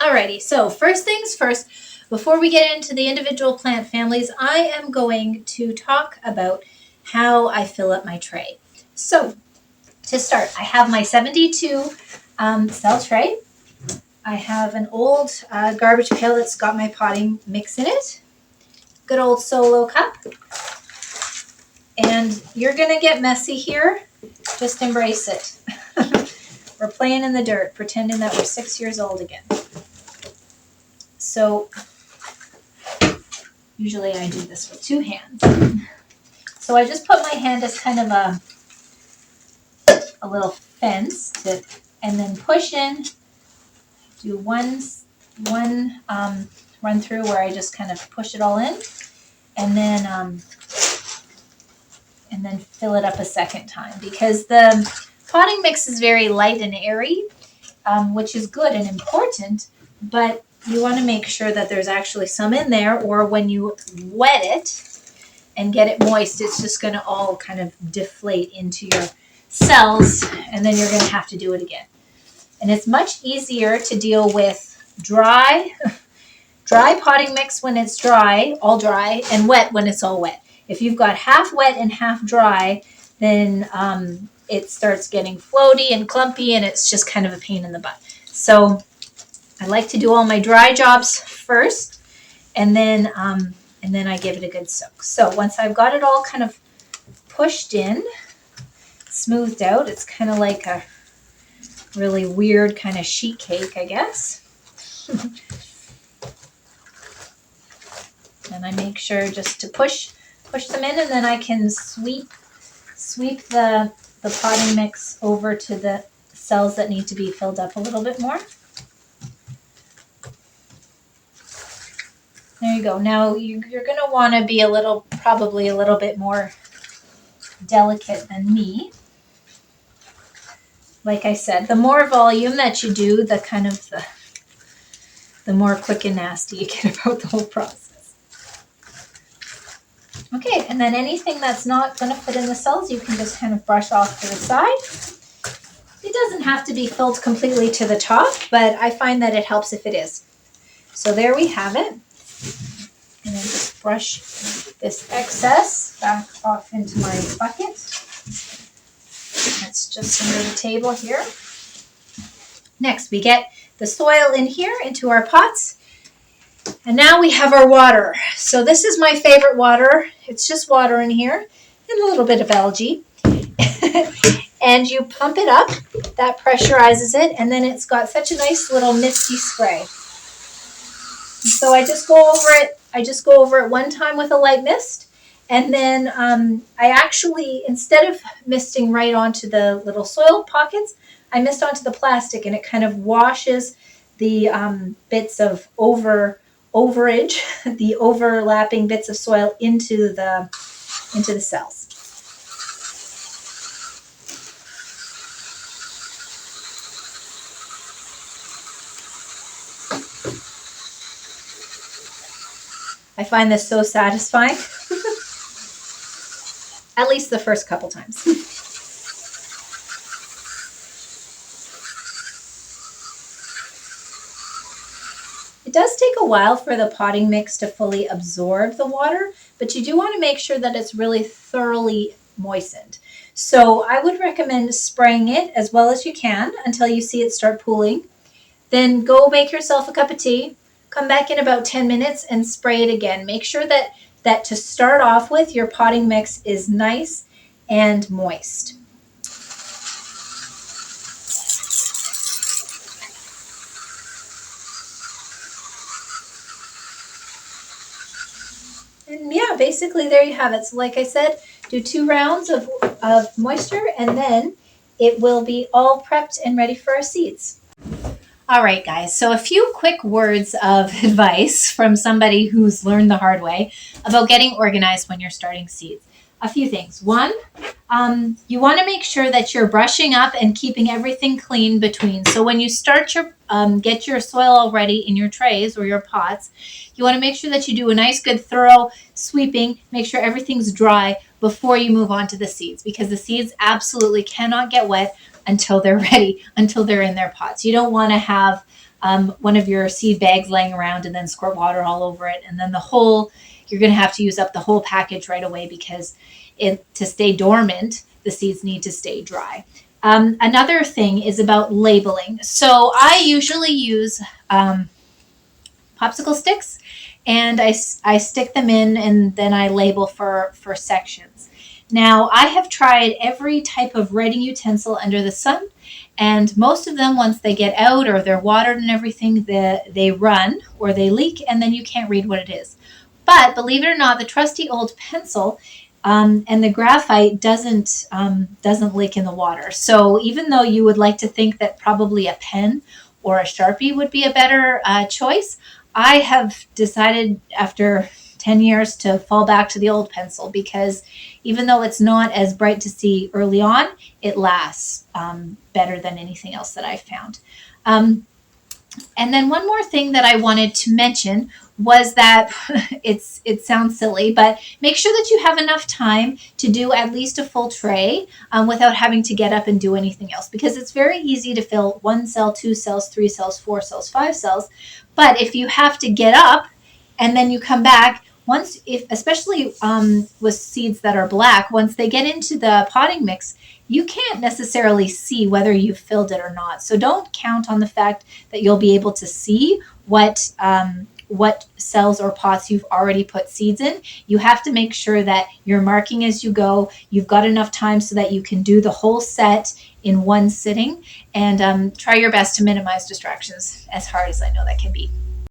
Alrighty, so first things first, before we get into the individual plant families, I am going to talk about how I fill up my tray. So to start, I have my 72 cell tray. I have an old garbage pail that's got my potting mix in it. Good old Solo cup. And you're going to get messy here. Just embrace it. We're playing in the dirt, pretending that we're 6 years old again. So usually I do this with two hands. So I just put my hand as kind of a little fence and then push in, do one run through where I just kind of push it all in, and then fill it up a second time, because the potting mix is very light and airy, which is good and important, but you want to make sure that there's actually some in there, or when you wet it and get it moist, it's just going to all kind of deflate into your cells, and then you're going to have to do it again. And it's much easier to deal with dry potting mix when it's dry, all dry, and wet when it's all wet. If you've got half wet and half dry, then it starts getting floaty and clumpy, and it's just kind of a pain in the butt. So I like to do all my dry jobs first, and then I give it a good soak. So once I've got it all kind of pushed in, smoothed out, it's kind of like a really weird kind of sheet cake, I guess. And I make sure just to push them in, and then I can sweep the potting mix over to the cells that need to be filled up a little bit more. There you go. Now you're going to want to be probably a little bit more delicate than me. Like I said, the more volume that you do, the more quick and nasty you get about the whole process. Okay, and then anything that's not going to fit in the cells, you can just kind of brush off to the side. It doesn't have to be filled completely to the top, but I find that it helps if it is. So there we have it. And then just brush this excess back off into my bucket. That's just under the table here. Next, we get the soil in here into our pots. And now we have our water. So this is my favorite water. It's just water in here and a little bit of algae. And you pump it up. That pressurizes it. And then it's got such a nice little misty spray. So I just go over it one time with a light mist, and then I actually, instead of misting right onto the little soil pockets, I mist onto the plastic, and it kind of washes the bits of overage, the overlapping bits of soil into the cells. I find this so satisfying. At least the first couple times. It does take a while for the potting mix to fully absorb the water, but you do want to make sure that it's really thoroughly moistened. So I would recommend spraying it as well as you can until you see it start pooling. Then go make yourself a cup of tea. Come back in about 10 minutes and spray it again. Make sure that to start off with, your potting mix is nice and moist. And yeah, basically there you have it. So like I said, do 2 rounds of moisture, and then it will be all prepped and ready for our seeds. All right, guys, so a few quick words of advice from somebody who's learned the hard way about getting organized when you're starting seeds. A few things. One, you want to make sure that you're brushing up and keeping everything clean between. So when you start get your soil all ready in your trays or your pots, you want to make sure that you do a nice, good, thorough sweeping. Make sure everything's dry before you move on to the seeds, because the seeds absolutely cannot get wet until they're ready, until they're in their pots. You don't want to have one of your seed bags laying around and then squirt water all over it. And then you're going to have to use up the whole package right away because to stay dormant, the seeds need to stay dry. Another thing is about labeling. So I usually use popsicle sticks, and I stick them in, and then I label for sections. Now, I have tried every type of writing utensil under the sun, and most of them, once they get out or they're watered and everything, they run or they leak, and then you can't read what it is. But believe it or not, the trusty old pencil and the graphite doesn't leak in the water. So even though you would like to think that probably a pen or a Sharpie would be a better choice, I have decided after 10 years to fall back to the old pencil, because even though it's not as bright to see early on, it lasts better than anything else that I've found. And then one more thing that I wanted to mention was that it sounds silly, but make sure that you have enough time to do at least a full tray without having to get up and do anything else, because it's very easy to fill 1 cell, 2 cells, 3 cells, 4 cells, 5 cells. But if you have to get up and then you come back, especially with seeds that are black, once they get into the potting mix, you can't necessarily see whether you've filled it or not. So don't count on the fact that you'll be able to see what cells or pots you've already put seeds in. You have to make sure that you're marking as you go. You've got enough time so that you can do the whole set in one sitting, and try your best to minimize distractions, as hard as I know that can be.